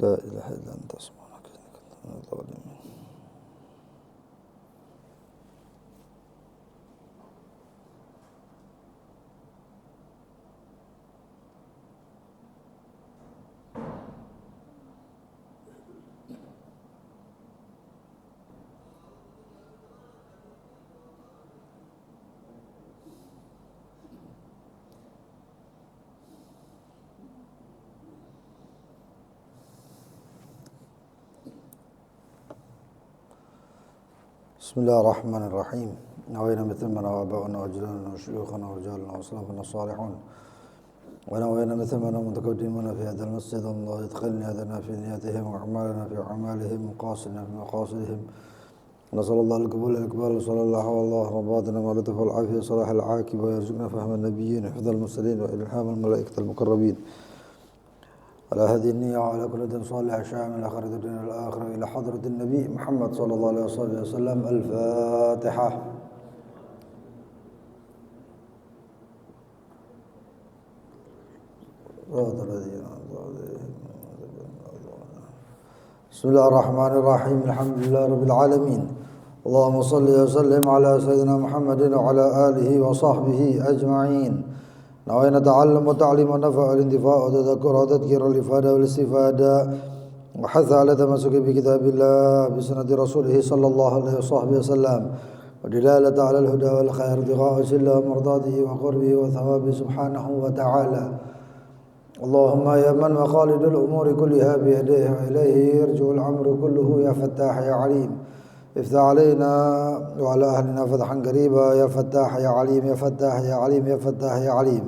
لا إله إلا أنت سبحانك إني كنت من الظالمين. بسم الله الرحمن الرحيم. نوينا مثل ما نوى آباؤنا وأجدادنا وشيوخنا ورجالنا وأسلافنا الصالحون، ونوينا مثل ما نوى متقدمون في هذا المسجد. الله يدخلني هذنا في نياتهم وأعمالنا في أعمالهم وقاصدنا في مقاصدهم. نسأل الله القبول والإقبال صلى الله والله رباطنا مع اللطف والعافية صلاح العاقبة، ويرزقنا فهم النبيين وحفظ المرسلين وإلهام الملائكة المقربين على هذه النية وعلى كل دين صالح شامل آخرة الدنيا الآخرة إلى حضرة النبي محمد صلى الله عليه وسلم. الفاتحة. بسم الله الرحمن الرحيم. الحمد لله رب العالمين. اللهم صل وسلم على سيدنا محمد وعلى آله وصحبه أجمعين. نوينا تعلم وتعليم ونفع والانتفاع وتذكر وتذكير الإفادة والاستفادة، وحث على تمسك بكتاب الله بسنة رسوله صلى الله عليه وصحبه وسلم، ودلالة على الهدى والخير ابتغاء وسيلة ومرضاته وقربه وثوابه سبحانه وتعالى. اللهم يا من مخالد الأمور كلها بيديه وإليه يرجع الأمر كله، يا فتاح يا عليم افتح علينا وعلى أهلنا فتحا قريبا، يا فتاح يا عليم يا فتاح يا عليم يا فتاح يا عليم.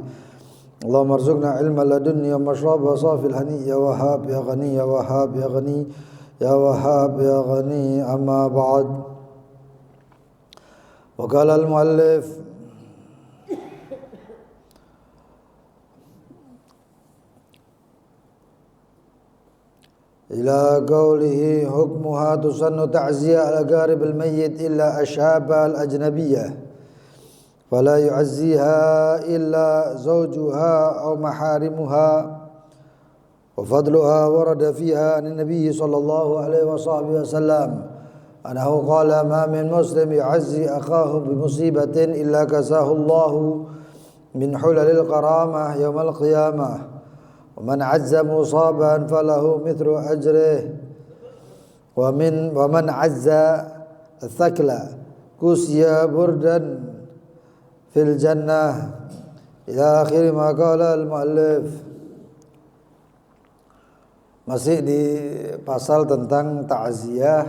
اللهم ارزقنا علما لدني ومشربا صافي الهني، يا وهاب يا غني يا وهاب يا غني يا وهاب يا غني. أما بعد، وقال المؤلف إلى قوله حكمها تسن تعزية الأقارب الميت إلا أشابة الأجنبية، فلا يعزيها إلا زوجها أو محارمها، وفضلها ورد فيها عن النبي صلى الله عليه وصحبه وسلم أنه قال: ما من مسلم يعزي أخاه بمصيبة إلا كساه الله من حلل الكرامة يوم القيامة، ومن عز مصابا فله مثل أجره، ومن عز الثكل كسي بردا في الجنة، إلى آخر ما قال المؤلف. Masih di pasal tentang ta'ziyah,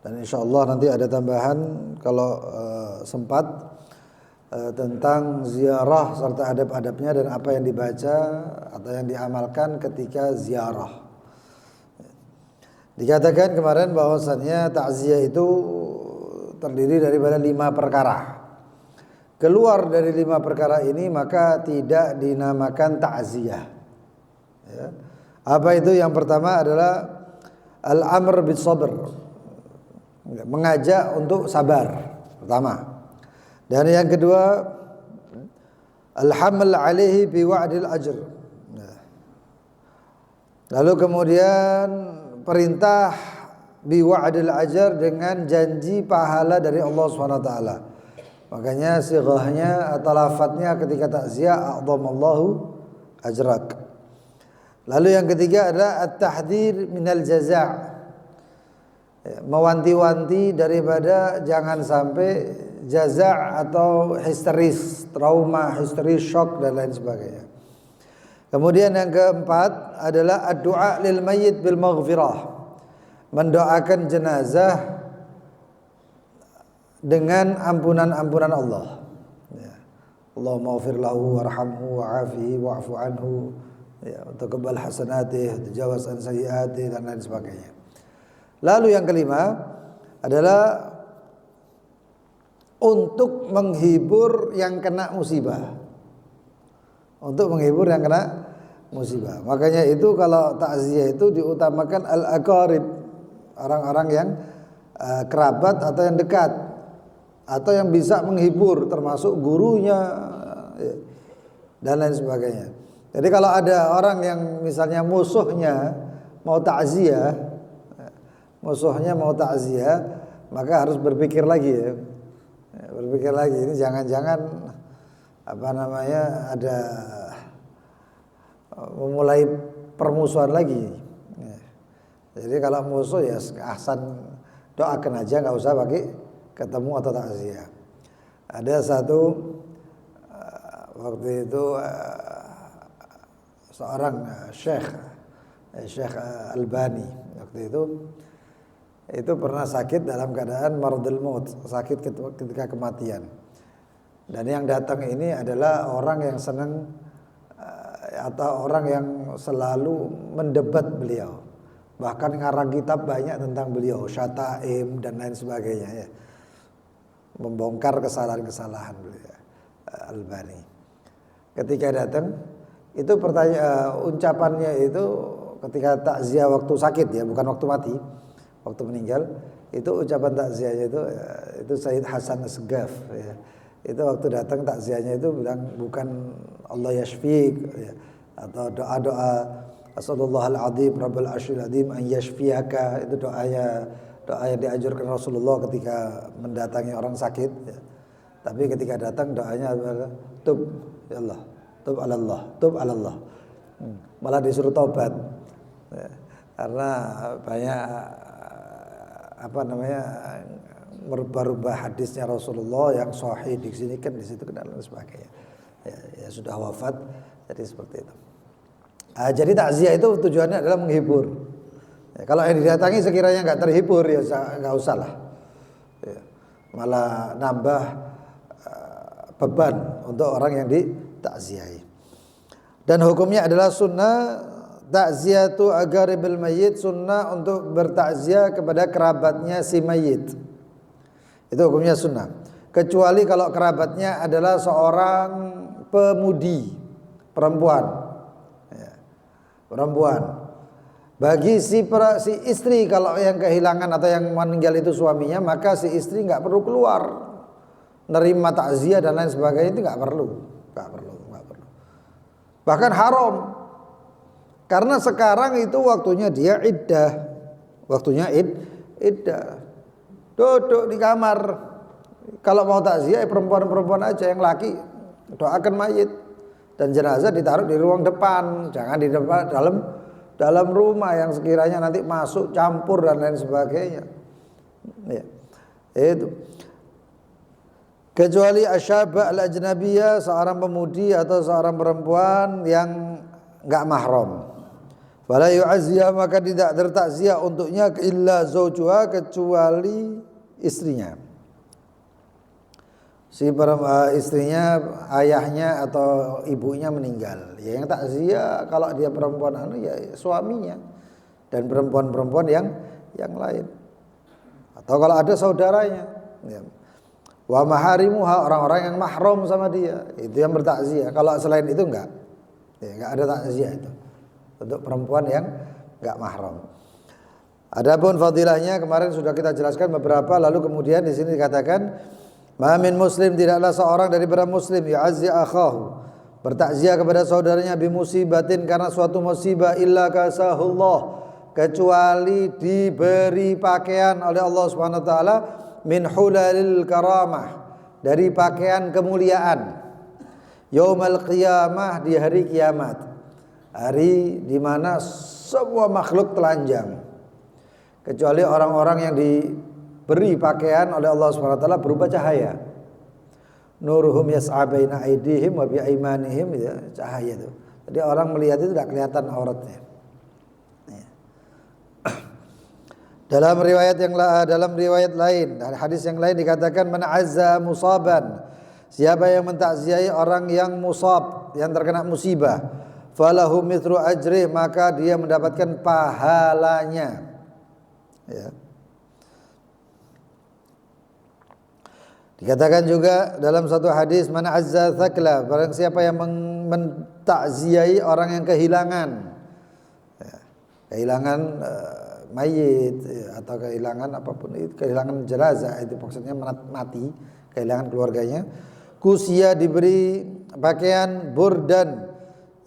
dan insyaallah nanti ada tambahan kalau sempat tentang ziarah serta adab-adabnya dan apa yang dibaca atau yang diamalkan ketika ziarah. Dikatakan kemarin bahwasannya ta'ziyah itu terdiri daripada 5 perkara. Keluar dari 5 perkara ini maka tidak dinamakan ta'ziyah. Ya. Apa itu? Yang pertama adalah al-amr bis sabr, mengajak untuk sabar, pertama. Dan yang kedua, al-hamal alaihi bi wa'dil ajr. Lalu kemudian perintah bi wa'dil ajr, dengan janji pahala dari Allah SWT. Makanya sighahnya atau lafadznya ketika takziah, a'dhamallahu ajrak. Lalu yang ketiga adalah at-tahdhir minal jaza', mewanti-wanti daripada jangan sampai jaza' atau histeris, trauma, histeris, shock dan lain sebagainya. Kemudian yang keempat adalah ad-du'a lil mayyit bil maghfirah, mendoakan jenazah dengan ampunan-ampunan Allah. Allahumma ighfir lahu warhamhu wa'afihi wa'fu anhu, ya, taqabbal hasanatih, tajawaz an sayyiatih dan lain sebagainya. Lalu yang kelima adalah untuk menghibur yang kena musibah. Untuk menghibur yang kena musibah. Makanya itu kalau takziah itu diutamakan al-aqarib, orang-orang yang kerabat atau yang dekat, atau yang bisa menghibur, termasuk gurunya, ya, dan lain sebagainya. Jadi kalau ada orang yang misalnya musuhnya mau takziah, musuhnya mau takziah, maka harus berpikir lagi ya. Berpikir lagi, ini jangan-jangan ada memulai permusuhan lagi. Jadi kalau musuh ya ahsan doakan aja, nggak usah pakai ketemu atau takziah. Ada satu waktu itu seorang Syekh Albani waktu itu pernah sakit dalam keadaan maradul maut, sakit ketika kematian. Dan yang datang ini adalah orang yang senang atau orang yang selalu mendebat beliau. Bahkan ngarang kitab banyak tentang beliau, Syata'im dan lain sebagainya ya. Membongkar kesalahan-kesalahan beliau Albani. Ketika datang itu ucapannya itu ketika takziah waktu sakit ya, bukan waktu mati, waktu meninggal. Itu ucapan takziahnya itu Sayyid Hasan Asgaf ya. Itu waktu datang takziahnya itu bilang bukan Allah yashfiq ya, atau doa-doa Asallallahu al-azim Rabbul arsyil azim an yashfiyaka, itu doa yang dianjurkan Rasulullah ketika mendatangi orang sakit ya. Tapi ketika datang doanya adalah tub ya Allah, tub alallah, tub alallah. Malah disuruh taubat ya. Karena banyak merubah-rubah hadisnya Rasulullah yang sahih di sini kan, di situ dan lain sebagainya. Ya sudah wafat, jadi seperti itu. Jadi takziah itu tujuannya adalah menghibur. Ya, kalau yang didatangi sekiranya nggak terhibur ya nggak usah lah. Ya, malah nambah beban untuk orang yang ditakziahi. Dan hukumnya adalah sunnah takziatu agaribil mayyit, sunnah untuk bertakziah kepada kerabatnya si mayit. Itu hukumnya sunnah. Kecuali kalau kerabatnya adalah seorang pemudi, perempuan. Ya, perempuan. Bagi si istri kalau yang kehilangan atau yang meninggal itu suaminya, maka si istri nggak perlu keluar nerima takziah dan lain sebagainya, itu nggak perlu. Bahkan haram. Karena sekarang itu waktunya dia iddah. Waktunya iddah. Duduk di kamar. Kalau mau takziah perempuan-perempuan aja, yang laki doakan mayit. Dan jenazah ditaruh di ruang depan, jangan di depan dalam rumah yang sekiranya nanti masuk campur dan lain sebagainya. Ya. Itu. Kecuali asyaba al-ajnabiyah, seorang pemudi atau seorang perempuan yang enggak mahram. Wala yu'azziya, maka tidak bertakziah untuknya illa zaujuha, kecuali istrinya. Si istrinya, ayahnya atau ibunya meninggal. Ya yang takziah kalau dia perempuan ya suaminya dan perempuan-perempuan yang lain. Atau kalau ada saudaranya. Ya. Wa maharimuha, orang-orang yang mahram sama dia, itu yang bertakziah. Kalau selain itu enggak. Ya, enggak ada takziah itu. Untuk perempuan yang enggak mahram. Adapun fadilahnya kemarin sudah kita jelaskan beberapa, lalu kemudian di sini dikatakan ma min muslim, tidaklah seorang daripada muslim yu'azzi akhahu, bertakziah kepada saudaranya bi musibatin, karena suatu musibah, illa kasahullah, kecuali diberi pakaian oleh Allah Subhanahu wa taala min hulalil karamah, dari pakaian kemuliaan, yaumal qiyamah, di hari kiamat, hari di mana semua makhluk telanjang, kecuali orang-orang yang diberi pakaian oleh Allah Subhanahu wa taala berupa cahaya. Nuruhum yas'a baina aydihim wa bi aymanihim, ya, cahaya itu. Jadi orang melihat itu tidak kelihatan auratnya. Dalam riwayat lain, hadis yang lain dikatakan man azza musaban, siapa yang mentakziahi orang yang musab, yang terkena musibah, falahu mithlu ajrih, maka dia mendapatkan pahalanya. Ya. Dikatakan juga dalam satu hadis, man azza thakla, barang siapa yang mentakziahi orang yang kehilangan, ya, kehilangan mayit ya, atau kehilangan apapun itu, kehilangan jenazah, itu maksudnya mati, kehilangan keluarganya, kusia, diberi pakaian burdan,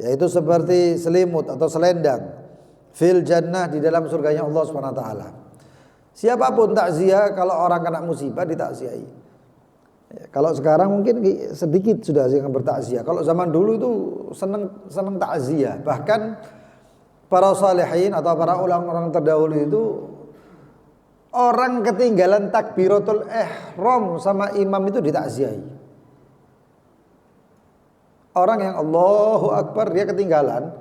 yaitu seperti selimut atau selendang, fil jannah, di dalam surganya Allah Subhanahu wa taala. Siapapun takziah, kalau orang kena musibah ditakziahi. Ya, kalau sekarang mungkin sedikit sudah yang bertakziah. Kalau zaman dulu itu senang takziah. Bahkan para salihin atau para orang-orang terdahulu itu, orang ketinggalan takbiratul ihram sama imam itu ditakziahi. Orang yang Allahu Akbar dia ketinggalan,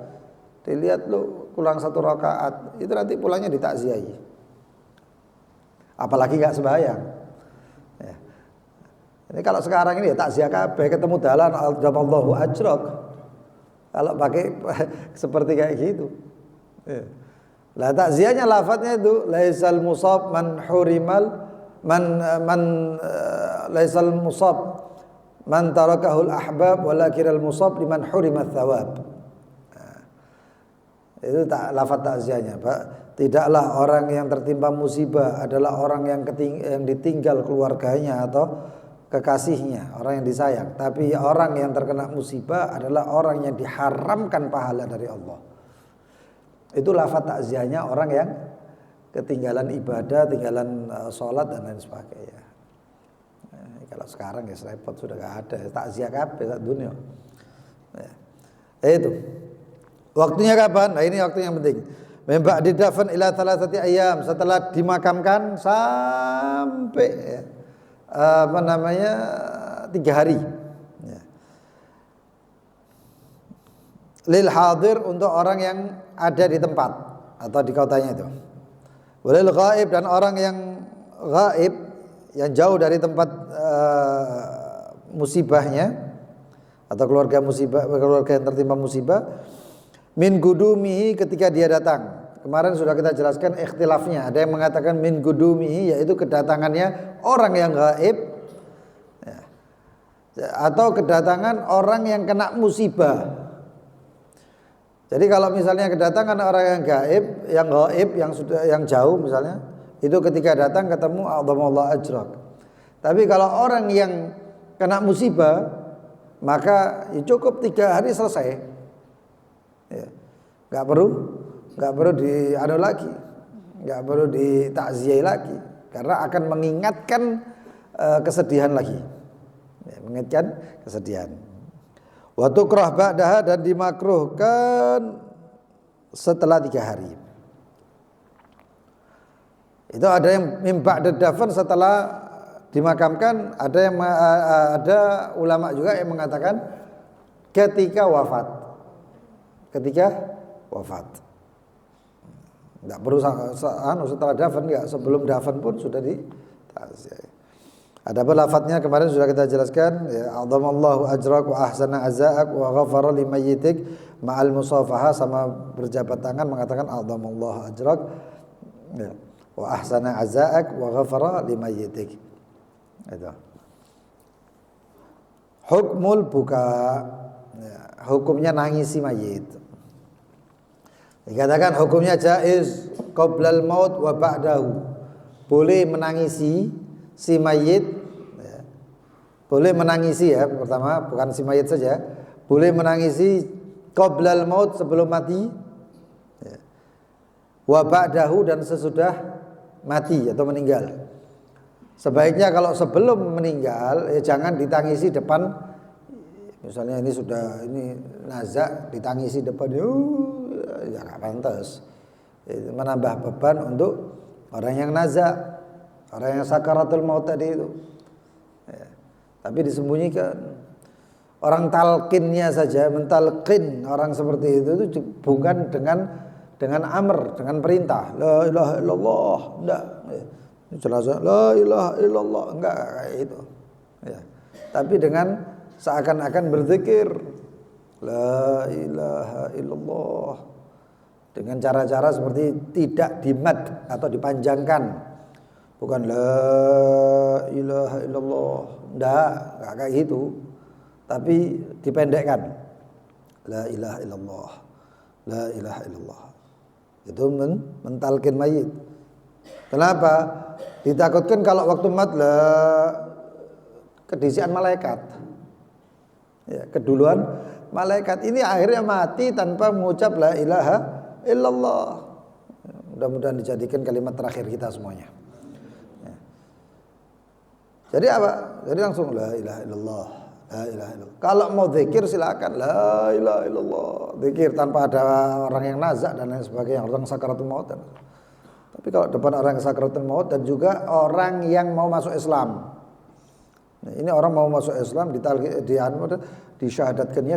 dilihat lu pulang 1 rakaat, itu nanti pulangnya ditakziahi. Apalagi gak sembahyang. Ya. Ini kalau sekarang ini ya takziah kabeh, ketemu dalan Allahu ajrak. Kalau pakai seperti kayak gitu. Ya. Lah takziahnya lafadznya itu laisal musab man hurimal laisal musab man tarakahul ahbab walakin al musab liman hurimat thawab. Nah, itu lafadz takziahnya, Pak. Tidaklah orang yang tertimpa musibah adalah orang yang ditinggal keluarganya atau kekasihnya, orang yang disayang. Tapi orang yang terkena musibah adalah orang yang diharamkan pahala dari Allah. Itu lafadz takziahnya orang yang ketinggalan ibadah, ketinggalan sholat dan lain sebagainya. Kalau sekarang ya repot, sudah gak ada takziah kabeh sak dunia. Itu. Waktunya kapan? Nah, ini waktu yang penting. Membak didafan ila 3 ayam, setelah dimakamkan sampai 3 hari. Ya. Lil hadir, untuk orang yang ada di tempat atau di kotanya itu. Walil ghaib, dan orang yang ghaib, yang jauh dari tempat musibahnya atau keluarga yang tertimpa musibah, min gudumihi, ketika dia datang. Kemarin sudah kita jelaskan ikhtilafnya. Ada yang mengatakan min gudumihi, yaitu kedatangannya orang yang gaib, ya, atau kedatangan orang yang kena musibah. Jadi kalau misalnya kedatangan orang yang gaib, yang jauh misalnya, itu ketika datang ketemu Allah ajrak. Tapi kalau orang yang kena musibah, maka ya cukup 3 hari selesai. Ya, nggak perlu ditakziah lagi, karena akan mengingatkan kesedihan lagi, ya, mengingatkan kesedihan. Wa tukrah ba'daha, dan dimakruhkan setelah 3 hari. Itu ada yang mim ba'da dafan, setelah dimakamkan. Ada ulama juga yang mengatakan ketika wafat. Tidak perlu setelah dafan, enggak, sebelum dafan pun sudah ditakziah. Ada lafadznya kemarin sudah kita jelaskan, ya, azamallahu ajrak wa ahsana azaak wa ghafara limayyitik ma'al musafaha, sama berjabat tangan mengatakan azamallahu ajrak, ya, wa ahsana azaak wa ghafara limayyitik. Itu. Hukmul buka, ya, hukumnya nangisi mayit. Dikatakan hukumnya jaiz qoblal maut wa ba'dahu. Boleh menangisi si mayit, ya. Boleh menangisi, ya, pertama bukan si mayit saja, boleh menangisi qoblal maut, sebelum mati, ya. Wa ba'dahu, dan sesudah mati atau meninggal. Sebaiknya kalau sebelum meninggal, ya, jangan ditangisi depan. Misalnya ini nazak, ditangisi depan, ya nggak pantas. Itu menambah beban untuk orang yang nazak, orang yang sakaratul maut tadi itu. Ya. Tapi disembunyikan. Orang talqinnya saja, mentalqin orang seperti itu bukan dengan amr, dengan perintah. La ilaha illallah, enggak. Jelas la ilaha illallah, enggak kayak itu. Ya. Tapi dengan seakan-akan berzikir la ilaha illallah, dengan cara-cara seperti tidak dimad atau dipanjangkan, bukan la ilaha illallah, enggak kayak gitu, tapi dipendekkan, la ilaha illallah, la ilaha illallah. Itu mentalkin mayit. Kenapa? Ditakutkan kalau waktu mat kedisian malaikat, ya, keduluan malaikat ini akhirnya mati tanpa mengucap la ilaha illallah. Mudah-mudahan dijadikan kalimat terakhir kita semuanya. Ya. Jadi apa? Jadi langsung la ilaha illallah, la ilaha illallah. Kalau mau zikir silakan la ilaha illallah. Zikir tanpa ada orang yang nazak dan lain sebagainya, orang sakaratul maut. Tapi kalau depan orang yang sakaratul maut dan juga orang yang mau masuk Islam. Nah, ini orang mau masuk Islam disyahadatkannya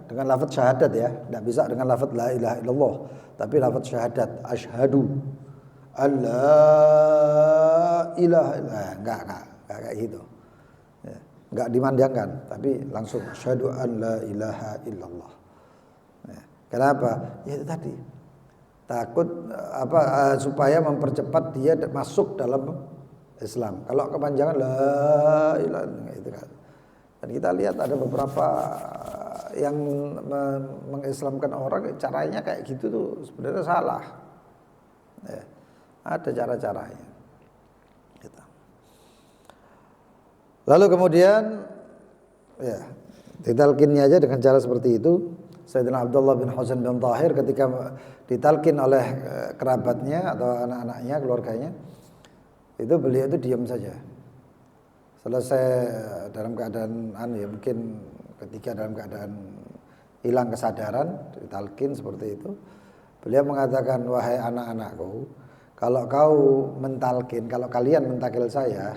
dengan lafaz syahadat ya, tidak bisa dengan lafaz la ilaha illallah, tapi lafaz syahadat, asyhadu alla ilaha illallah. Enggak kayak gitu. Ya, enggak dimandangkan, tapi langsung asyhadu an la ilaha illallah. Ya, kenapa? Ya itu tadi. Takut supaya mempercepat dia masuk dalam Islam. Kalau kepanjangan la ilaha illallah itu kan. Dan kita lihat ada beberapa yang mengislamkan orang caranya kayak gitu tuh sebenarnya salah. Ya, ada cara-caranya. Gitu. Lalu kemudian ya ditalkinnya aja dengan cara seperti itu. Sayyidina Abdullah bin Husain bin Tahir ketika ditalkin oleh kerabatnya atau anak-anaknya, keluarganya, itu beliau itu diam saja. Selesai dalam keadaan mungkin ketika dalam keadaan hilang kesadaran, ditalkin seperti itu, beliau mengatakan, wahai anak-anakku, kalau kalian mentakil saya,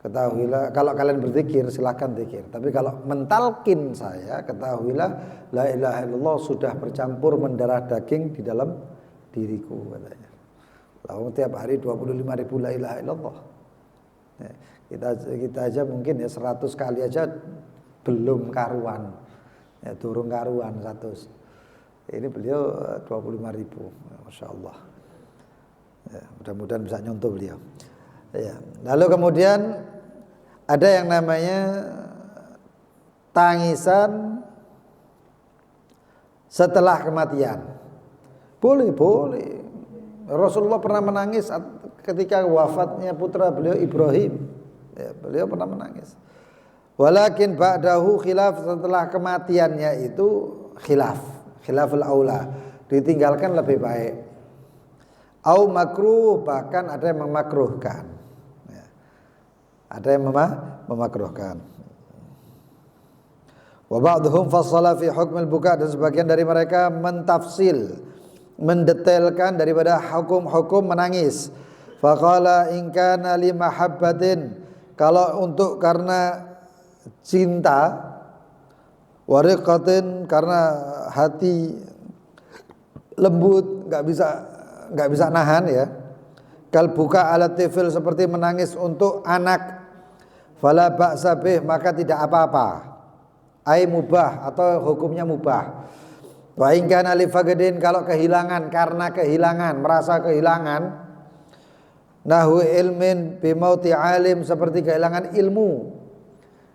ketahuilah, kalau kalian berzikir silahkan zikir, tapi kalau mentalkin saya, ketahuilah la ilaha illallah sudah bercampur mendarah daging di dalam diriku, katanya. Lalu tiap hari 25.000 la ilaha illallah. Ya, kita aja mungkin ya 100 kali aja belum karuan. Ya, turun karuan 100. Ini beliau 25.000. Masya Allah. Ya, mudah-mudahan bisa nyontoh beliau. Ya. Lalu kemudian ada yang namanya tangisan setelah kematian. Boleh. Rasulullah pernah menangis ketika wafatnya putra beliau Ibrahim. Ya, beliau pernah menangis. Walakin ba'dahu khilaf, setelah kematiannya itu khilaful aula, ditinggalkan lebih baik. Au makruh, bahkan ada yang memakruhkan. Ya. Ada yang memakruhkan. Wa ba'dhum fassala fi hukmil buka, dan sebagian dari mereka mentafsil, mendetailkan daripada hukum-hukum menangis. Faqala in kana li mahabbatin, kalau untuk karena cinta, wariqatin karena hati lembut, enggak bisa nahan ya. Kal buka ala tifil, seperti menangis untuk anak. Fala ba'sa bih, maka tidak apa-apa. Ai mubah, atau hukumnya mubah. Wa in kana li faqdin, kalau kehilangan, karena kehilangan, merasa kehilangan, nahu ilmin bi mauti alim, seperti kehilangan ilmu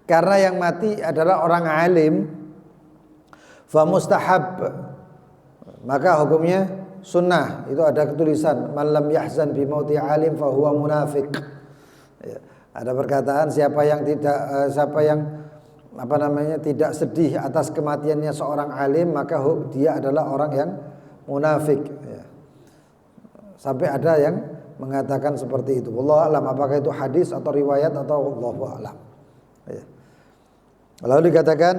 karena yang mati adalah orang alim, fa mustahab, maka hukumnya sunnah. Itu ada ketulisan man lam yahzan bi mauti alim fa huwa munafiq. Ya, ada perkataan siapa yang tidak sedih atas kematiannya seorang alim, maka dia adalah orang yang munafik. Ya. Sampai ada yang mengatakan seperti itu. Wallahu alam, apakah itu hadis atau riwayat atau wallahu alam. Ya. Lalu dikatakan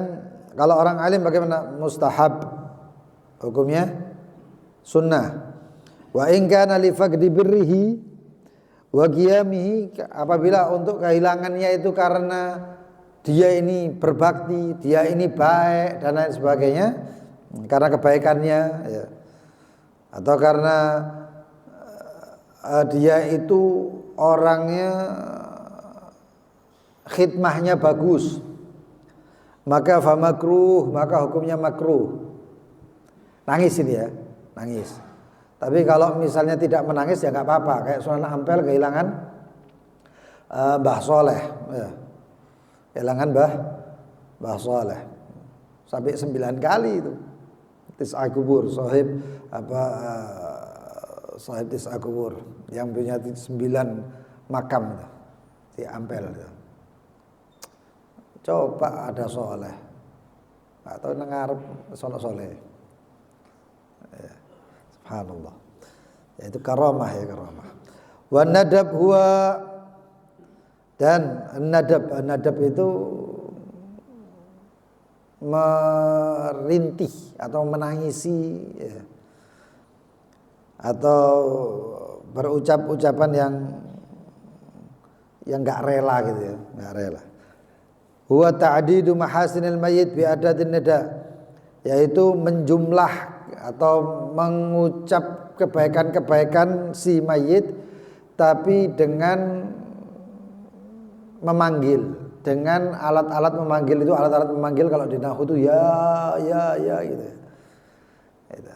kalau orang alim bagaimana? Mustahab, hukumnya sunnah. Wa in kana li faqdi birrihi wa qiyamihi, apabila untuk kehilangannya itu karena dia ini berbakti, dia ini baik dan lain sebagainya, karena kebaikannya ya. Atau karena dia itu orangnya khidmahnya bagus, maka fa makruh, maka hukumnya makruh. Nangis ini ya, nangis. Tapi kalau misalnya tidak menangis ya nggak apa-apa. Kayak Sunan Ampel kehilangan Mbah Soleh, ya. Kehilangan Mbah Soleh sampai 9 kali itu. Tis'a kubur, sahib Tis'a kubur yang punya 9 makam itu, di Ampel itu. Coba ada soleh atau nengarep soleh. Ya. Subhanallah. Itu karamah ya, karamah. Wa nadab huwa, dan nadab itu merintih atau menangisi ya, atau berucap-ucapan yang enggak rela gitu ya, enggak rela. Huwa ta'didu mahasinil mayyit bi adatin nada, yaitu menjumlah atau mengucap kebaikan-kebaikan si mayit tapi dengan memanggil, dengan alat-alat memanggil. Itu alat-alat memanggil kalau di nahwu itu ya gitu. Gitu.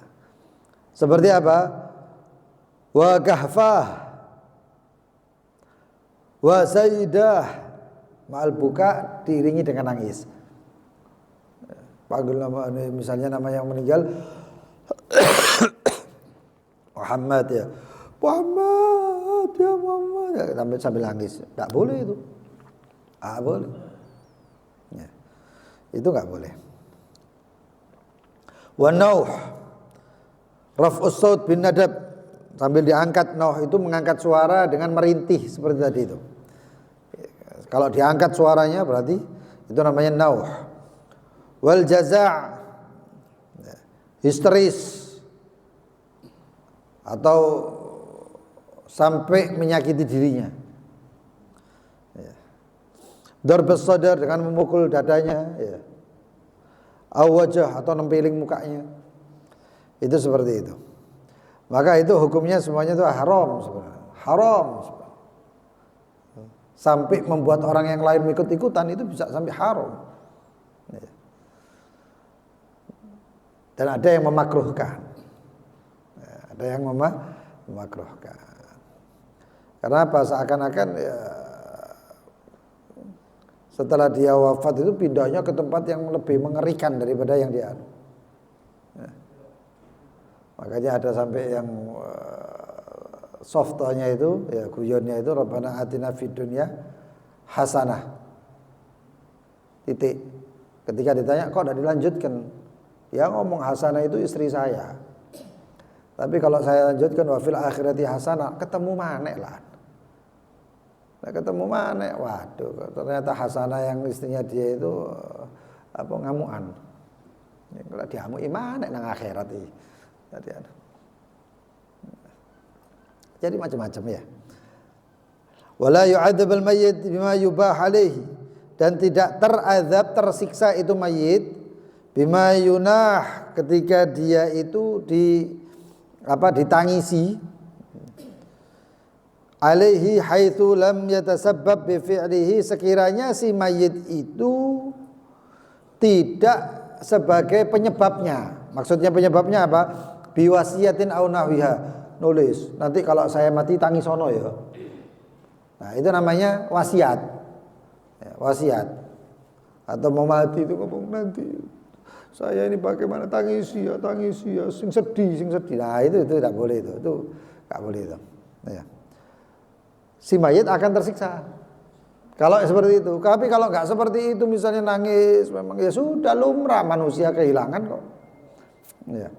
Seperti apa? Wa kahfah wa sayyidah, ma'al buka diiringi dengan nangis. Panggil nama, misalnya nama yang meninggal Muhammad ya, Muhammad ya Muhammad ya, sambil nangis. Enggak boleh itu. Boleh. Ya. Itu enggak boleh. Wa nauh raf'us saut bin nadab, sambil diangkat. Nauh itu mengangkat suara dengan merintih seperti tadi itu. Kalau diangkat suaranya berarti itu namanya nauh. Wal jaza' histeris atau sampai menyakiti dirinya. Darbus sadar, dengan memukul dadanya ya. Awajah atau nempeling mukanya. Itu seperti itu. Maka itu hukumnya semuanya itu haram sebenarnya. Haram. Sampai membuat orang yang lain ikut-ikutan itu bisa sampai haram. Dan ada yang memakruhkan. Ada yang memakruhkan. Karena apa? Seakan-akan ya, setelah dia wafat itu pindahnya ke tempat yang lebih mengerikan daripada yang dia. Makanya ada sampai yang softnya itu, ya guyonnya itu Rabbana atina fid dunya hasanah. Titik. Ketika ditanya kok tidak dilanjutkan, ya ngomong hasanah itu istri saya. Tapi kalau saya lanjutkan wa fil akhirati hasanah, ketemu manek lah. Nah, ketemu manek, waduh, ternyata hasanah yang istrinya dia itu ngamuan. Ya, kalau diamui manek nang akhirat iki. Jadi macam-macam ya. Wala yu'adzabul mayyit bima yubah alaihi, dan tidak terazab, tersiksa itu mayit bima yunah, ketika dia itu ditangisi alaihi haitsu lam yatasabbab bi fi'lihi, sekiranya si mayit itu tidak sebagai penyebabnya. Maksudnya penyebabnya apa? Biwasiyatin au nahwiha, nulis nanti kalau saya mati tangisono ya. Nah, itu namanya wasiat. Ya, wasiat. Atau mau mati itu ngomong nanti saya ini bagaimana, tangisi ya, sing sedih. Nah, itu tidak boleh itu enggak boleh itu. Ya. Si mayit akan tersiksa kalau seperti itu. Tapi kalau enggak seperti itu, misalnya nangis, memang ya sudah lumrah, manusia kehilangan kok. Ya.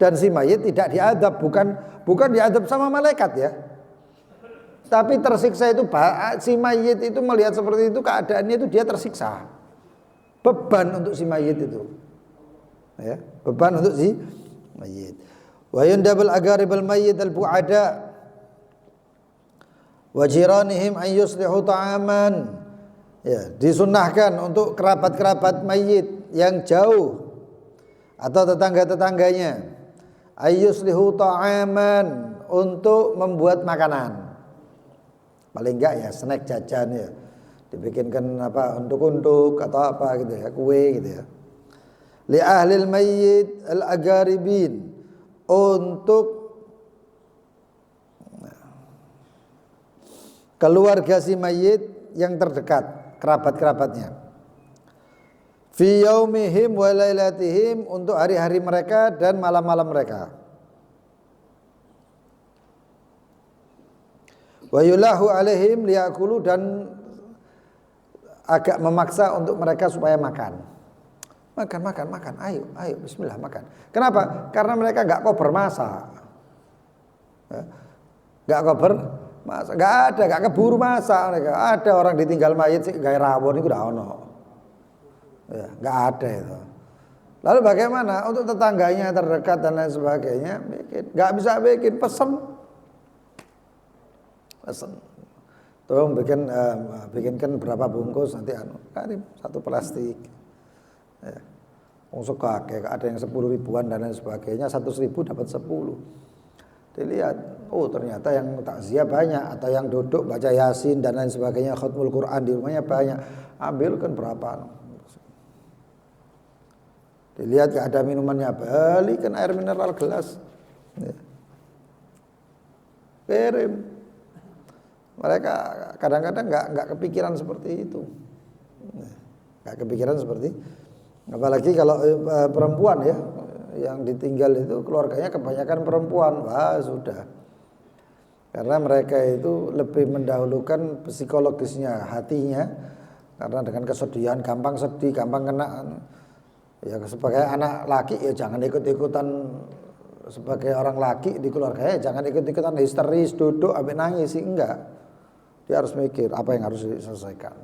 Dan si mayit tidak diadab, bukan diadab sama malaikat ya. Tapi tersiksa itu, si mayit itu melihat seperti itu, keadaannya itu dia tersiksa. Beban untuk si mayit itu. Ya, beban untuk si mayit. Wa yundabul agaribal mayyit al-bu'ada wa jiranihim an yuslihu ta'aman. Ya, disunnahkan untuk kerabat-kerabat mayit yang jauh atau tetangga-tetangganya, ayyuslihu ta'aman, untuk membuat makanan. Paling enggak ya snack jajan ya, dibikinkan apa untuk atau apa gitu ya, kue gitu ya. Li ahlil mayyit al-agaribin, untuk keluarga si mayit yang terdekat, kerabat-kerabatnya. Fi yaumihim wa lailatihim, untuk hari-hari mereka dan malam-malam mereka. Wa yulahu alaihim liyakulu, dan agak memaksa untuk mereka supaya makan. Makan, ayo bismillah makan. Kenapa? Karena mereka enggak kober masak. Enggak kober masak, enggak ada, enggak keburu masak mereka. Ada orang ditinggal mayit sih gawe rawon iku ora ono. Ya, enggak ada itu. Lalu bagaimana untuk tetangganya terdekat dan lain sebagainya? Bikin, enggak bisa bikin, pesen. Tolong bikinkan berapa bungkus nanti kirim satu plastik. Ya. Suka kayak ada yang 10 ribuan dan lain sebagainya, 100.000 dapat 10. Dilihat, oh ternyata yang takziah banyak, atau yang duduk baca yasin dan lain sebagainya, khatmul Quran di rumahnya banyak, ambilkan berapa. Dilihat gak ada minumannya, belikan air mineral gelas. Ya. Kirim. Mereka kadang-kadang nggak kepikiran seperti itu, nggak kepikiran seperti, apalagi kalau perempuan ya, yang ditinggal itu keluarganya kebanyakan perempuan, wah sudah, karena mereka itu lebih mendahulukan psikologisnya, hatinya, karena dengan kesedihan gampang sedih, gampang kena. Ya sebagai anak laki ya jangan ikut-ikutan, sebagai orang laki di keluarganya jangan ikut-ikutan histeris, duduk sampai nangis sih enggak. Dia harus mikir apa yang harus diselesaikan,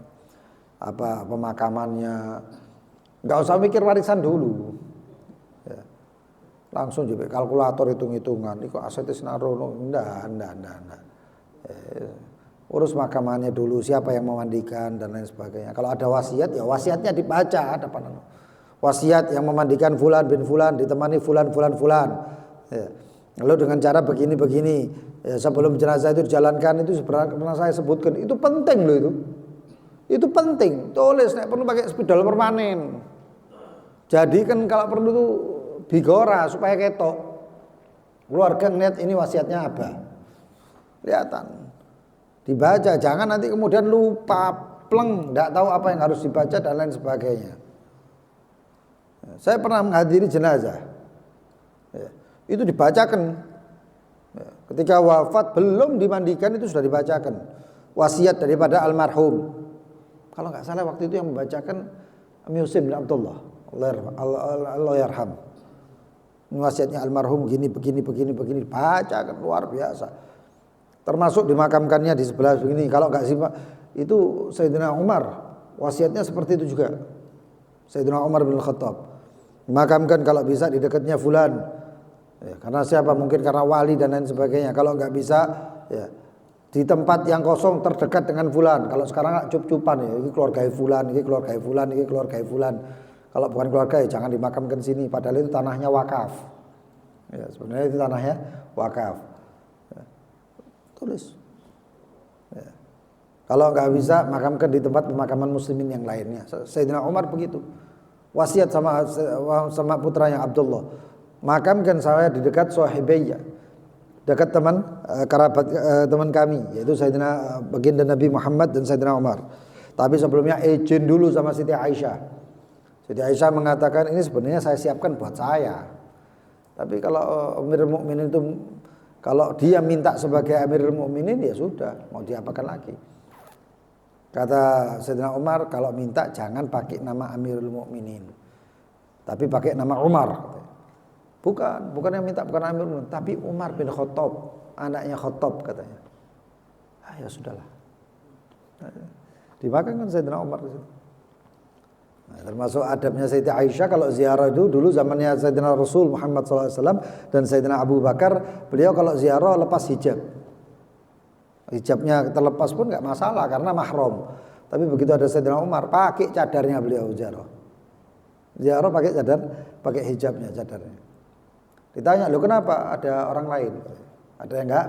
apa pemakamannya, nggak usah mikir warisan dulu, ya. Langsung juga kalkulator hitung-hitungan, ini kok asetnya senarono, enggak. Urus makamannya dulu, siapa yang memandikan dan lain sebagainya. Kalau ada wasiat ya wasiatnya dibaca, ada apa namanya wasiat yang memandikan fulan bin fulan ditemani fulan. Ya. Lalu dengan cara begini, ya, sebelum jenazah itu dijalankan itu pernah saya sebutkan, itu penting loh itu penting, tulis, nek perlu pakai spidol permanen. Jadi kan kalau perlu tuh bigora supaya ketok, keluarga ngeliat ini wasiatnya apa, kelihatan, dibaca, jangan nanti kemudian lupa, pleng, nggak tahu apa yang harus dibaca dan lain sebagainya. Saya pernah menghadiri jenazah, ya. Itu dibacakan ketika wafat, belum dimandikan itu sudah dibacakan wasiat daripada almarhum. Kalau nggak salah waktu itu yang membacakan Musim bin Abdullah, Allah yarham. Wasiatnya almarhum begini, bacakan luar biasa. Termasuk dimakamkannya di sebelah begini. Kalau nggak simak itu Sayyidina Umar, wasiatnya seperti itu juga. Sayyidina Umar bin Khattab dimakamkan kalau bisa di dekatnya fulan. Ya, karena siapa, mungkin karena wali dan lain sebagainya. Kalau nggak bisa ya di tempat yang kosong terdekat dengan fulan. Kalau sekarang nggak cup-cupan ya, ini keluarga fulan, ini keluarga fulan, ini keluarga fulan. Kalau bukan keluarga ya jangan dimakamkan sini, padahal itu tanahnya wakaf. Ya, sebenarnya itu tanahnya wakaf. Ya, tulis. Ya. Kalau nggak bisa, makamkan di tempat pemakaman muslimin yang lainnya. Sayyidina Umar begitu. Wasiat sama putranya Abdullah. Makamkan saya di dekat Sahibayya, dekat teman kerabat teman kami, yaitu Sayyidina baginda Nabi Muhammad dan Sayyidina Umar. Tapi sebelumnya izin dulu sama Siti Aisyah. Siti Aisyah mengatakan ini sebenarnya saya siapkan buat saya. Tapi kalau Amirul Mukminin itu, kalau dia minta sebagai Amirul Mukminin ya sudah, mau diapakan lagi. Kata Sayyidina Umar, kalau minta jangan pakai nama Amirul Mukminin, tapi pakai nama Umar. Bukan yang minta, bukan Amirul Mukminin, tapi Umar bin Khattab, anaknya Khattab katanya. Ya sudahlah. Dimakamkan Sayyidina Umar di situ. Nah, termasuk adabnya Sayyidina Aisyah kalau ziarah itu dulu zamannya Sayyidina Rasul Muhammad SAW dan Sayyidina Abu Bakar, beliau kalau ziarah lepas hijab. Hijabnya terlepas pun nggak masalah karena mahram. Tapi begitu ada Sayyidina Umar, pakai cadarnya beliau ziarah. Ziarah pakai cadar, pakai hijabnya, cadarnya. Ditanya, "Loh kenapa? Ada orang lain?" Ada yang enggak?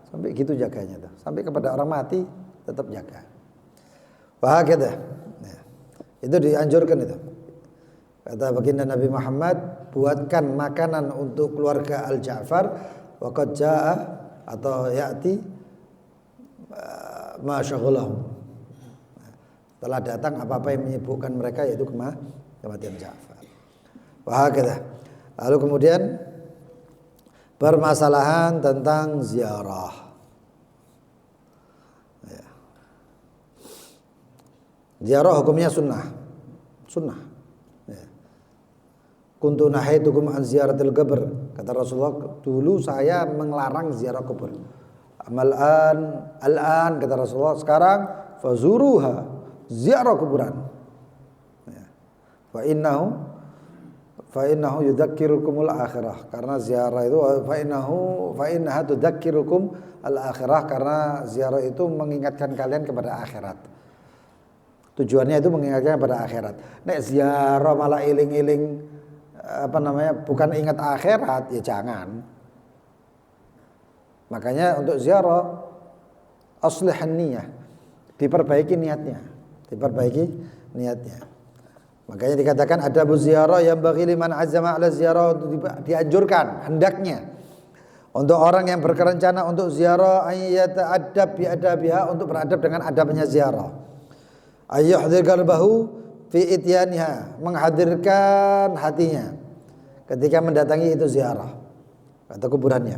Sampai gitu jaganya tuh. Sampai kepada orang mati tetap jaga. Wah gitu. Ya. Itu dianjurkan itu. Kata baginda Nabi Muhammad, buatkan makanan untuk keluarga Al-Ja'far wa qad jaa atau ya'ti ma syaghalahum. Telah datang apa-apa yang menyibukkan mereka, yaitu kematian Ja'far. Wah gitu. Lalu kemudian permasalahan tentang ziarah. Ya. Ziarah hukumnya sunnah. Ya. kuntu nahaitukum an ziyaratil qabr. Kata Rasulullah, dulu saya melarang ziarah kubur. Al-an kata Rasulullah, sekarang fazuruha, ziarah kuburan. Ya. Fa innahu yudzakirukumul akhirah. Karena ziarah itu fa innaha tudzakirukum al akhirah, karena ziarah itu mengingatkan kalian kepada akhirat. Tujuannya itu mengingatkan kepada akhirat. Nek ziarah malah iling-iling bukan ingat akhirat, ya jangan. Makanya untuk ziarah aslihan niyah, diperbaiki niatnya. Makanya dikatakan adabu ziarah yang bagi liman azama ala ziarah, dianjurkan hendaknya untuk orang yang berkerencana untuk ziarah ayyata adab bi adabiha, untuk beradab dengan adabnya ziarah. Ayyuhdzir qalbahu fi ityaniha, menghadirkan hatinya ketika mendatangi itu ziarah atau kuburannya.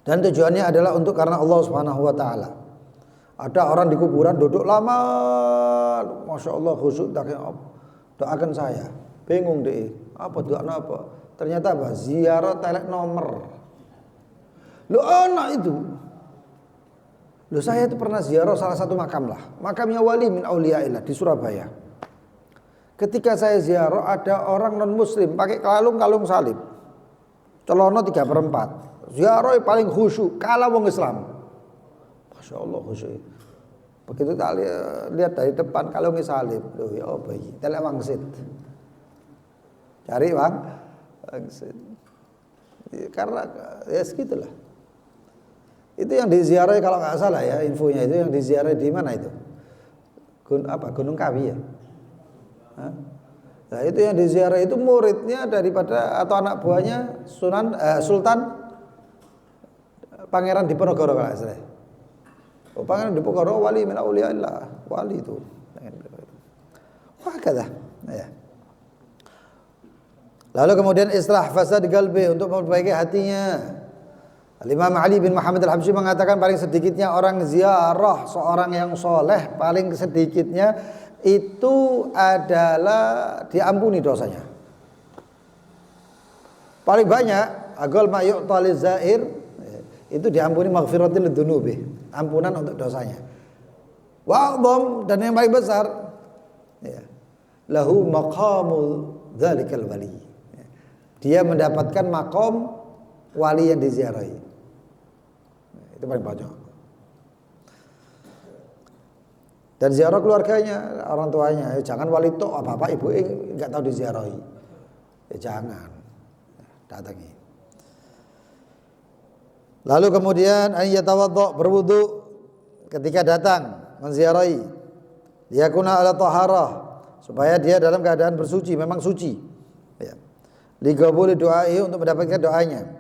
Dan tujuannya adalah untuk karena Allah Subhanahu wa taala. Ada orang di kuburan duduk lama, Masya Allah khusyuk, doakan saya. Bingung deh, doakan apa? Ternyata apa? Ziarah telek nomor. Loh anak itu. Loh saya itu pernah ziarah salah satu makam lah. Makamnya wali min auliyaillah di Surabaya. Ketika saya ziarah ada orang non muslim pakai kalung salib. Celono 3/4. Ziarah paling khusyuk kalah wong Islam. Masya Allah khusyuk. Begitu tak lihat dari depan kalung salib. Loh ya apa ini? Telek wangsit. Cari wangsit. Karena ya segitulah. Itu yang diziarahi kalau nggak salah ya infonya, itu yang diziarahi di mana itu? Gunung Kawi ya? Hah? Nah itu yang diziarahi itu muridnya daripada atau anak buahnya Sultan Pangeran Diponegoro kalau nggak salah. Pangeran Diponegoro wali min auliyaillah, wali itu. Wah kata. Ya. Lalu kemudian islah fasad qalbi, untuk memperbaiki hatinya. Imam Ali bin Muhammad al-Habsyi mengatakan paling sedikitnya orang ziarah seorang yang soleh, paling sedikitnya itu adalah diampuni dosanya. Paling banyak agol ma yu'taliz zair, itu diampuni maghfiratil dzunubi, ampunan untuk dosanya. Wa'dham, dan yang paling besar ya, lahu maqamul dzalikal wali. Dia mendapatkan makom wali yang diziarahi. Itu paling banyak. Dan ziarah keluarganya, orang tuanya. Jangan wali tok, bapak ibu enggak tahu diziarahi. Jangan. Datangi. Lalu kemudian ayyatawaddo, berwudu ketika datang menziarahi. Liyakuna ala taharah, supaya dia dalam keadaan bersuci, memang suci. Ya. Ligabuli doai, untuk mendapatkan doanya.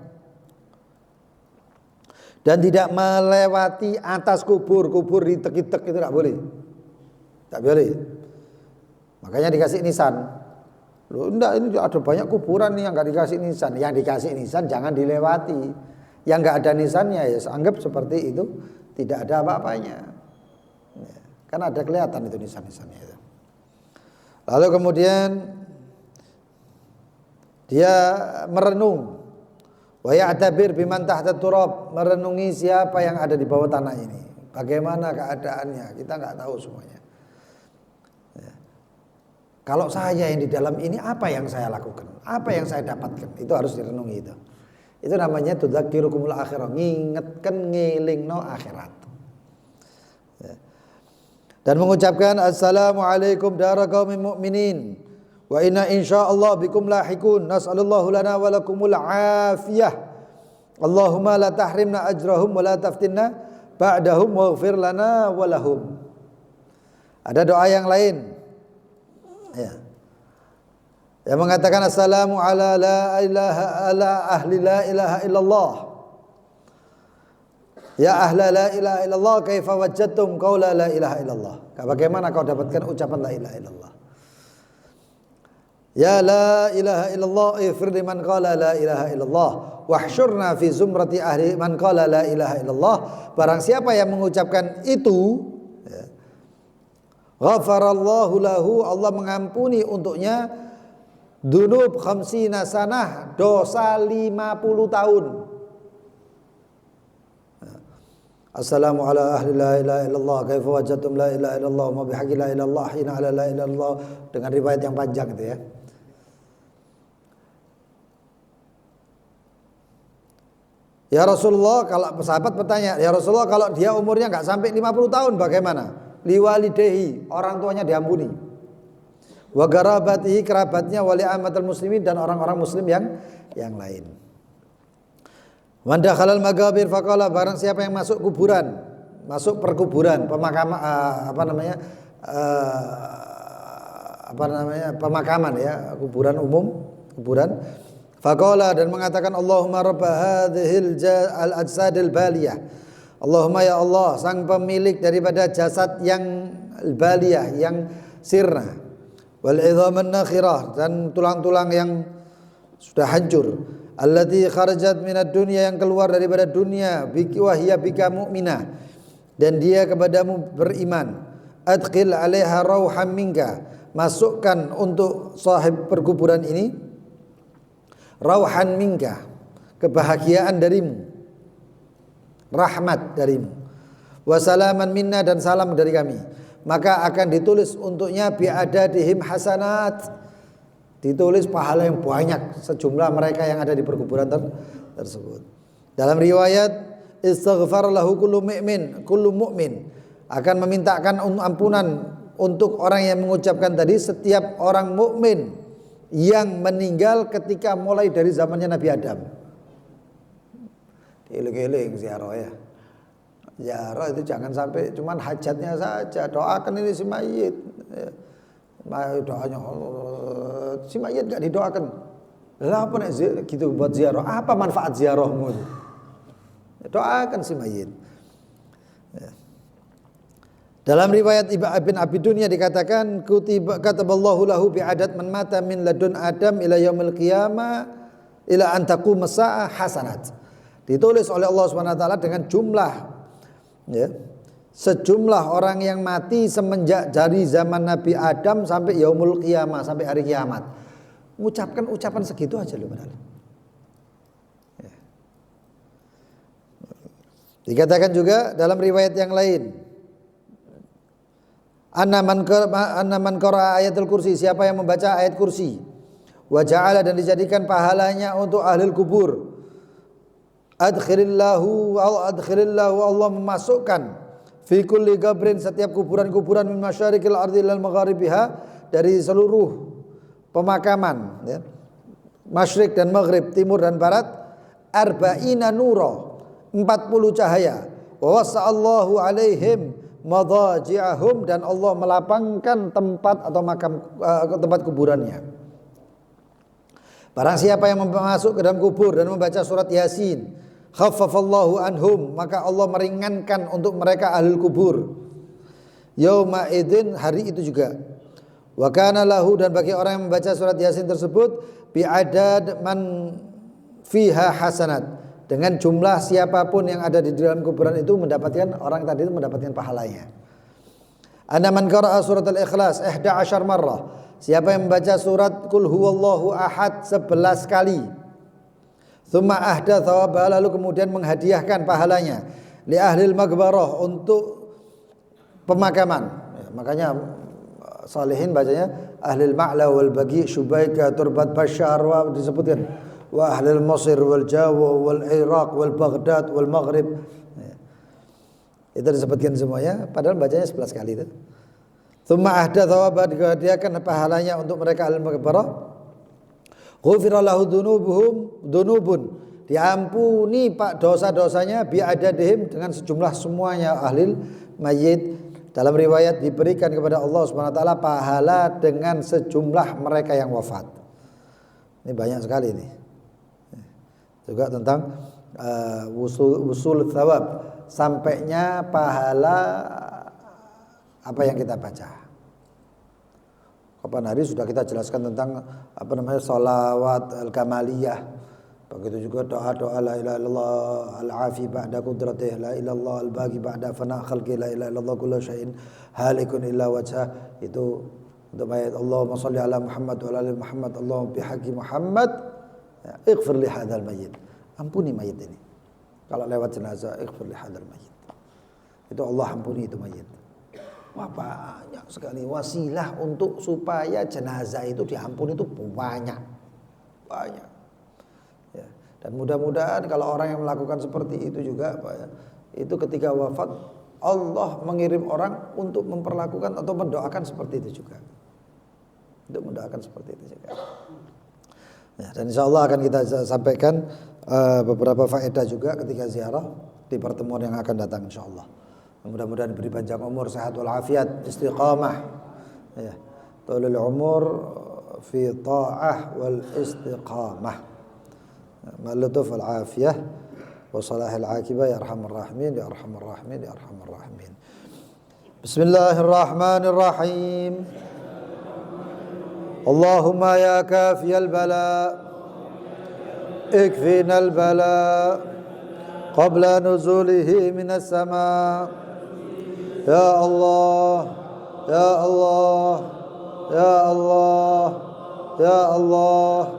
Dan tidak melewati atas kubur ditek-itek, itu tidak boleh. Tak boleh. Makanya dikasih nisan. Loh enggak, ini ada banyak kuburan nih yang enggak dikasih nisan. Yang dikasih nisan jangan dilewati. Yang enggak ada nisannya ya anggap seperti itu tidak ada apa-apanya. Ya, kan ada kelihatan itu nisan-nisannya itu. Lalu kemudian dia merenung. Wa ya'tabir biman tahta turab, merenungi siapa yang ada di bawah tanah ini. Bagaimana keadaannya? Kita enggak tahu semuanya. Ya. Kalau saya yang di dalam ini, apa yang saya lakukan? Apa yang saya dapatkan? Itu harus direnungi itu. Itu namanya tudzakirukumul akhirah, ngingetkan ngelingno akhirat. Ya. Dan mengucapkan assalamualaikum dara qaumin mu'minin. Wa inna insyaallah bikum lahikun. Nas'alullahu lana wa lakumul afiyah. Allahumma la tahrimna ajrahum wa la taftinna ba'dahum waghfir lana wa lahum. Ada doa yang lain. Ya. Yang mengatakan assalamu ala la ilaha ala ahli la ilaha illallah. Ya ahla la ilaha illallah kaifa wajadtum qaula la ilaha illallah. Bagaimana kau dapatkan ucapan la ilaha illallah? Ya la ilaha illallah ifir liman qala la ilaha illallah wahsyurna fi zumrati ahli man qala la ilaha illallah. Barang siapa yang mengucapkan itu, ya, ghafarallahu lahu, Allah mengampuni untuknya Dunub khamsina sanah, dosa 50 tahun. Assalamu ala ahli la ilaha illallah kaifa wajadtum la ilaha illallah ma bihaqqi la ilaha illallah hina ala la ilaha illallah, dengan riwayat yang panjang itu ya. Ya Rasulullah, kalau sahabat bertanya, ya Rasulullah kalau dia umurnya enggak sampai 50 tahun bagaimana? Liwalidehi, orang tuanya diampuni. Wa garabatihi, kerabatnya, wali amatul muslimin, dan orang-orang muslim yang lain. Man dakhalal magabir faqala, barang siapa yang masuk kuburan, masuk perkuburan, pemakaman pemakaman ya, kuburan umum, kuburan. Faqala, dan mengatakan Allahumma rabb hadhil al-ajsadil baliyah. Allahumma ya Allah, sang pemilik daripada jasad yang baliyah, yang sirna, wal idhaman nakhirah, dan tulang-tulang yang sudah hancur, allati kharajat minad dunya, yang keluar daripada dunia, biki wahya bika mu'minah, dan dia kepadamu beriman. Adkhil 'alaiha rauham minka, masukkan untuk sahib perkuburan ini rauhan minka, kebahagiaan darimu, rahmat darimu, wasalaman minna, dan salam dari kami. Maka akan ditulis untuknya bi'adadihim hasanat, ditulis pahala yang banyak sejumlah mereka yang ada di perkuburan tersebut. Dalam riwayat, istighfar lahu kullu mu'min, akan memintakan ampunan untuk orang yang mengucapkan tadi, setiap orang mukmin yang meninggal ketika mulai dari zamannya Nabi Adam. Dieling-eling ziarah ya. Ziarah itu jangan sampai cuman hajatnya saja, doakan ini si mayit. Doanya si mayit enggak didoakan. Lah apa nek gitu buat ziarah? Apa manfaat ziarahmu itu? Doakan si mayit. Dalam riwayat Ibn Abi Dunya dikatakan kataballahu lahu bi'adad man mata min ladun Adam ila yaumil qiyamah ila an taqum as-saa'ah hasanat. Ditulis oleh Allah Subhanahu wa taala dengan jumlah ya, sejumlah orang yang mati semenjak dari zaman Nabi Adam sampai yaumul qiyamah, sampai hari kiamat. Mengucapkan ucapan segitu aja loh padahal. Ya. Dikatakan juga dalam riwayat yang lain, Anna man qara'a ayatul kursi, siapa yang membaca ayat kursi, wa ja'ala, dan dijadikan pahalanya untuk ahlul kubur, adkhilillahu Allah memasukkan fi kulli qabrin, setiap kuburan-kuburan min masyariqil ardi ilal magharibiha, dari seluruh pemakaman ya, masyrik dan maghrib, timur dan barat, arba'ina nura, 40 cahaya, wa wasa'allahu alaihim madaji'ahum, dan Allah melapangkan tempat atau tempat kuburannya. Barang siapa yang masuk ke dalam kubur dan membaca surat Yasin, khaffafallahu anhum, maka Allah meringankan untuk mereka ahlul kubur. Yauma idzin, hari itu juga. Wa kana lahu, dan bagi orang yang membaca surat Yasin tersebut, bi'adad man fiha hasanat, dengan jumlah siapapun yang ada di dalam kuburan itu mendapatkan, orang tadi itu mendapatkan pahalanya. Anna man qara'a surat al-ikhlas 11 marrah, siapa yang membaca surat qul huwallahu ahad 11 kali, tsumma ahda thawaba, lalu kemudian menghadiahkan pahalanya, li ahlil maghbarah, untuk pemakaman ya, makanya salihin bacanya ahlil ma'la wal bagi syubaika turbat bashar, wa disebutkan wa ahlil Masir wal Jawa wal Iraq wal Baghdad wal Maghrib ya. Itu disebutkan semuanya, padahal bacanya 11 kali itu. Tsumma ahda thawaba, dihadiahkan pahalanya untuk mereka ahlul maghfirah. Ghufira lahu dzunubun, diampuni pak dosa-dosanya, bi'adadihim, dengan sejumlah semuanya ahlil mayyit. Dalam riwayat diberikan kepada Allah Subhanahu wa taala pahala dengan sejumlah mereka yang wafat. Ini banyak sekali ini. Juga tentang wusul thawab, sampainya pahala apa yang kita baca. Kapan hari sudah kita jelaskan tentang sholawat al-kamaliyah. Begitu juga doa-doa la ilaha illallah al-afi ba'da qudratihi, la ilaha illallah al-baqi ba'da fana khalqi, la ilaha illallah kullu syai'in halikun illa wajhah. Itu Untuk mayat Allahumma sholli ala Muhammad wa ala ali Muhammad Allahumma bihaqqi Muhammad ya, ighfir li hadzal mayyit. Ampuni mayit ini. Kalau lewat jenazah ighfir li hadzal mayyit. Itu Allah ampuni itu mayit. Wah, banyak sekali wasilah untuk supaya jenazah itu diampuni itu banyak. Ya. Dan mudah-mudahan kalau orang yang melakukan seperti itu juga Pak, ya, itu ketika wafat Allah mengirim orang untuk memperlakukan atau mendoakan seperti itu juga. Untuk mendoakan seperti itu juga. Ya, dan insya Allah akan kita sampaikan beberapa faedah juga ketika ziarah di pertemuan yang akan datang insya Allah. Mudah-mudahan diberi panjang umur, sehat walafiat, istiqamah. Ya. Tulul umur fi ta'ah wal istiqamah. Ma'lutuf wal afiyah wa salahil akibah ya arhamar rahimin ya arhamar rahimin ya arhamar rahimin. Bismillahirrahmanirrahim. Allahumma ya kafiyal bala ikfina al bala qabla nuzulihi minas sama. Ya Allah, Ya Allah, Ya Allah, Ya Allah,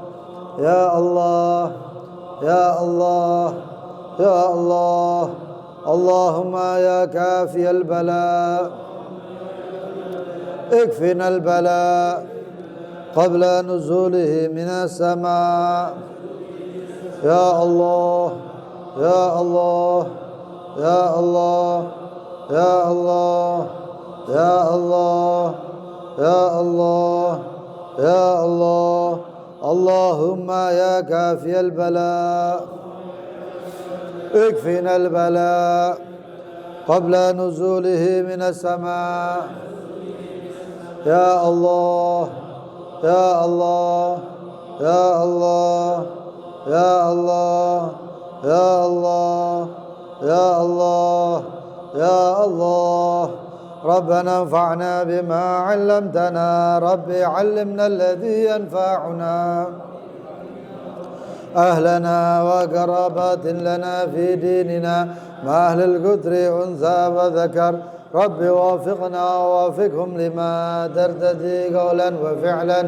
Ya Allah, Ya Allah, Ya Allah. Allahumma ya kafiyal bala ikfina al bala qabla nuzulihi minas sama. Ya Allah, Ya Allah, Ya Allah, Ya Allah, Ya Allah, Ya Allah, Ya Allah. Allahumma ya kafiyal bala ikfina al bala qabla nuzulihi minas sama. Ya Allah, Ya Allah, Ya Allah, Ya Allah, Ya Allah, Ya Allah, Ya Allah. Rabbana anfa'na bima 'allamtana, Rabbi 'allimna alladhi yanfa'una. أهلنا وقرابات لنا في ديننا مع أهل القدر أنثى وذكر. رب وافقنا ووافقهم لما ترتدي قولا وفعلا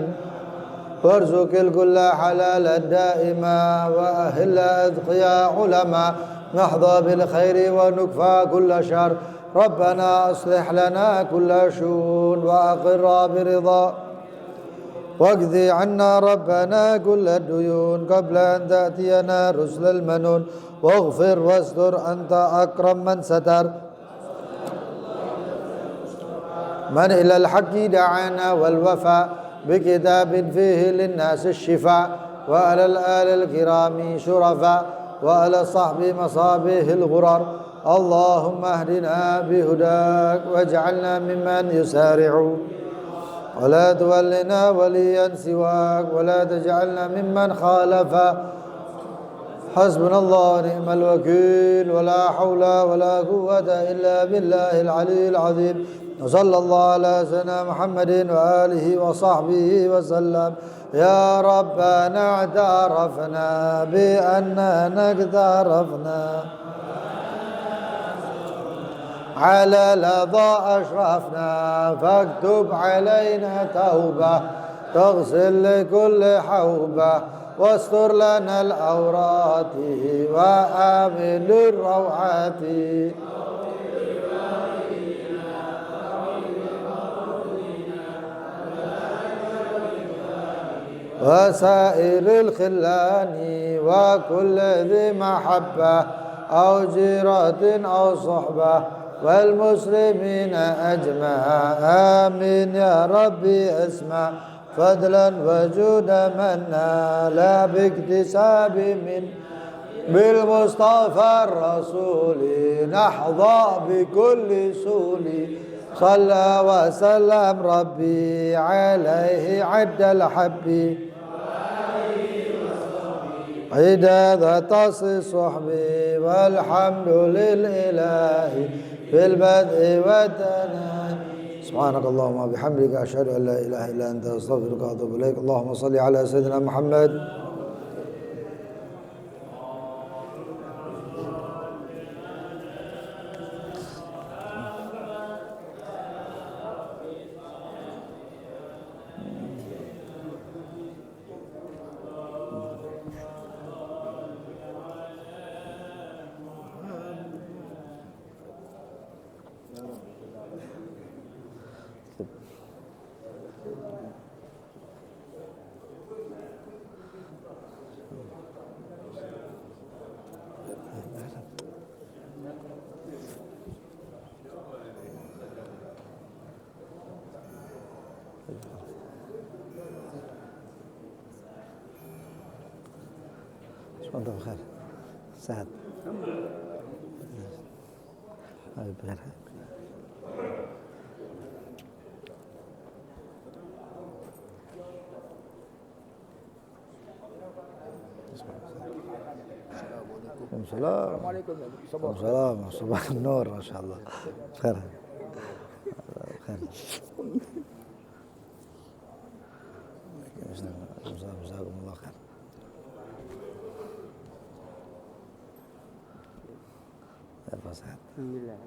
وارزق الكل حلالا دائما وأهل أتقياء علماء نحظى بالخير ونكفى كل شر. ربنا أصلح لنا كل شؤون وأقر برضا واقضي عنا ربنا كل الديون قبل أن تأتينا رسل المنون واغفر واستر أنت أكرم من ستر. من إلى الحق دعانا والوفاء بكتاب فيه للناس الشفاء وعلى الآل الكرام شرفاء وعلى صحب مصابيح الغرر. اللهم اهدنا بهداك واجعلنا ممن يسارع ولا تولنا وليا سواك ولا تجعلنا ممن خالف. حسبنا الله ونعم الوكيل ولا حول ولا قوة إلا بالله العلي العظيم. وصلى الله على سيدنا محمد وآله وصحبه وسلم. يا ربنا اعترفنا بأننا اقترفنا على لظى أشرفنا فاكتب علينا توبة تغسل لكل حوبة واستر لنا العورات وآمن للروعات. وسائر الخلان وكل ذي محبة أو جيرة أو صحبة والمسلمين أجمع. آمين يا ربي اسمع فضلا وجودا منا لا باكتساب من بالمصطفى الرسول نحظى بكل سول. صلى وسلم ربي عليه عد الحب عداد الصحب والحمد للإله في البدء والثناء. سبحانك اللهم وبحمدك أشهد أن لا إله إلا أنت أستغفرك وأتوب إليك. اللهم صل على سيدنا محمد. وأنتم بخير سعد بخير السلام عليكم. السلام صباح النور ما شاء الله خير خير جزاكم الله خير. يا سعد الحمد لله.